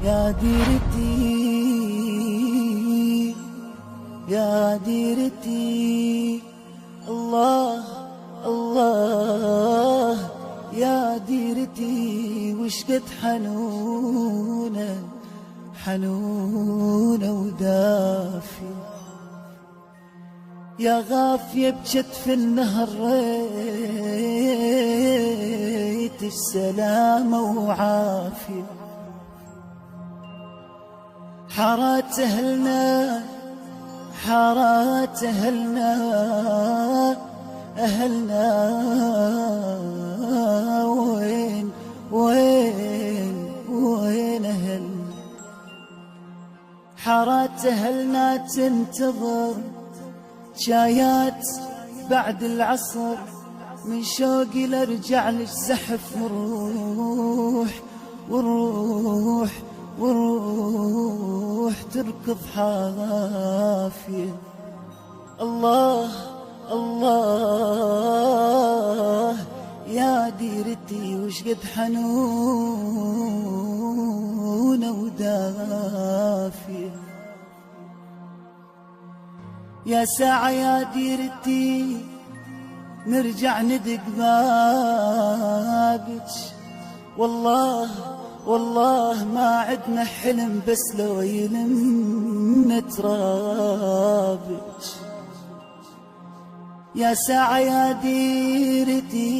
يا ديرتي يا ديرتي، الله الله يا ديرتي، وشقد حنونة حنونة ودافية، يا غافية بجتف النهر ريت السلامة وعافية، حارات أهلنا حارات أهلنا أهلنا، وين وين وين أهلنا، حارات أهلنا تنتظر جايات بعد العصر، من شوقي لارجع لك زحف ونروح ونروح ونروح تركض حافية. الله الله يا ديرتي، وشقد حنونة ودافية، يا ساعة يا ديرتي نرجع ندق بابك، والله والله ما عدنا حلم بس لو يلمنا ترابك، يا ساعة يا ديرتي